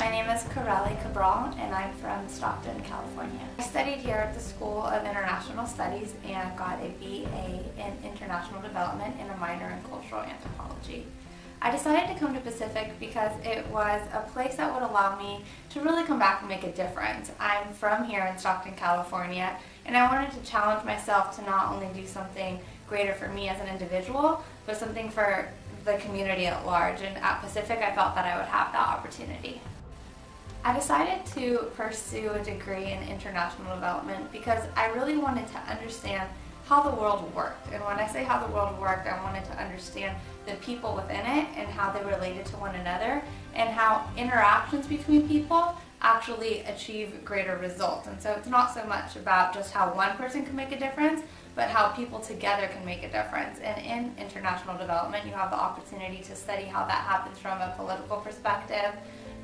My name is Karelli Cabral, and I'm from Stockton, California. I studied here at the School of International Studies and got a BA in International Development and a minor in Cultural Anthropology. I decided to come to Pacific because it was a place that would allow me to really come back and make a difference. I'm from here in Stockton, California, and I wanted to challenge myself to not only do something greater for me as an individual, but something for the community at large. And at Pacific, I felt that I would have that opportunity. I decided to pursue a degree in international development because I really wanted to understand how the world worked. And when I say how the world worked, I wanted to understand the people within it and how they related to one another and how interactions between people actually achieve greater results. And so it's not so much about just how one person can make a difference, but how people together can make a difference. And in international development, you have the opportunity to study how that happens from a political perspective,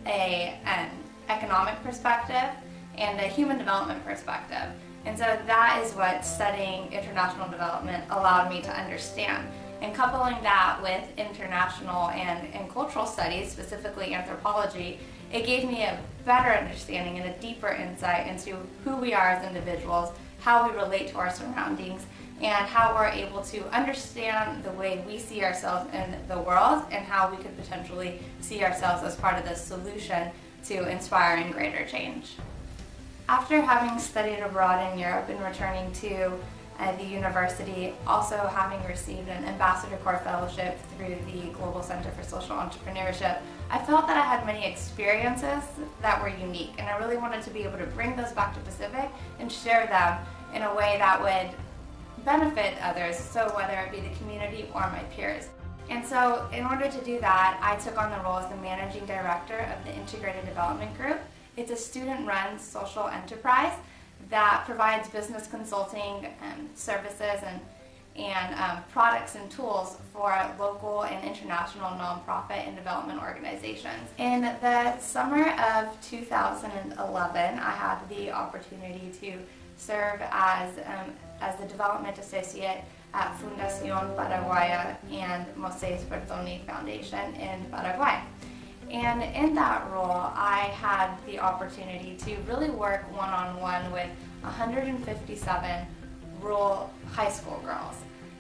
an economic perspective, and a human development perspective. And so that is what studying international development allowed me to understand. And coupling that with international and cultural studies, specifically anthropology, it gave me a better understanding and a deeper insight into who we are as individuals, how we relate to our surroundings, and how we're able to understand the way we see ourselves in the world and how we could potentially see ourselves as part of the solution to inspiring greater change. After having studied abroad in Europe and returning to the university, also having received an Ambassador Corps Fellowship through the Global Center for Social Entrepreneurship, I felt that I had many experiences that were unique, and I really wanted to be able to bring those back to Pacific and share them in a way that would benefit others, so whether it be the community or my peers. And so in order to do that, I took on the role as the Managing Director of the Integrated Development Group. It's a student-run social enterprise that provides business consulting services and products and tools for local and international nonprofit and development organizations. In the summer of 2011, I had the opportunity to serve as the Development Associate at Fundación Paraguaya and Moses Bertoni Foundation in Paraguay. And in that role, I had the opportunity to really work one-on-one with 157 rural high school girls.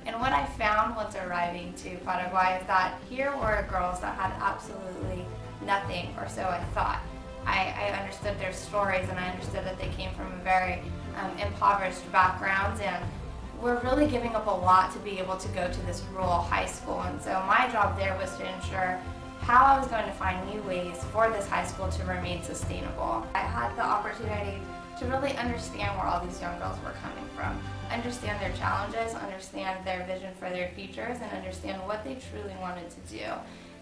And what I found once arriving to Paraguay is that here were girls that had absolutely nothing, or so I thought. I understood their stories, and I understood that they came from very impoverished backgrounds, and were really giving up a lot to be able to go to this rural high school. And so my job there was to ensure how I was going to find new ways for this high school to remain sustainable. I had the opportunity to really understand where all these young girls were coming from, understand their challenges, understand their vision for their futures, and understand what they truly wanted to do.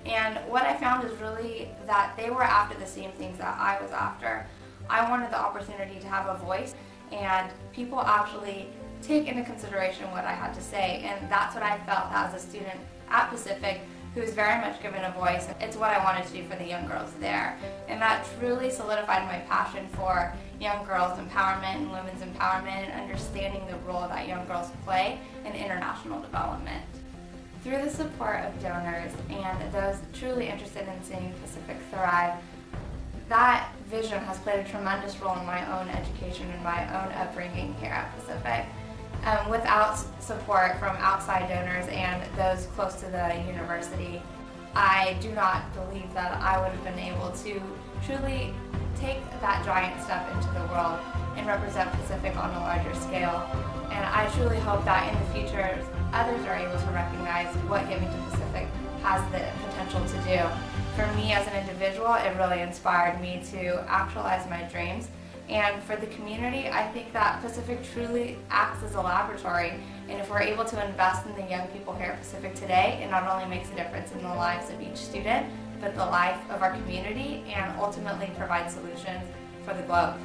And what I found is really that they were after the same things that I was after. I wanted the opportunity to have a voice, and people actually take into consideration what I had to say, and that's what I felt as a student at Pacific who's very much given a voice. It's what I wanted to do for the young girls there, and that truly solidified my passion for young girls' empowerment and women's empowerment and understanding the role that young girls play in international development. Through the support of donors and those truly interested in seeing Pacific thrive, that vision has played a tremendous role in my own education and my own upbringing here at Pacific. Without support from outside donors and those close to the university, I do not believe that I would have been able to truly take that giant step into the world and represent Pacific on a larger scale. And I truly hope that in the future, others are able to recognize what Giving to Pacific has the potential to do. For me as an individual, it really inspired me to actualize my dreams. And for the community, I think that Pacific truly acts as a laboratory. And if we're able to invest in the young people here at Pacific today, it not only makes a difference in the lives of each student, but the life of our community, and ultimately provide solutions for the globe.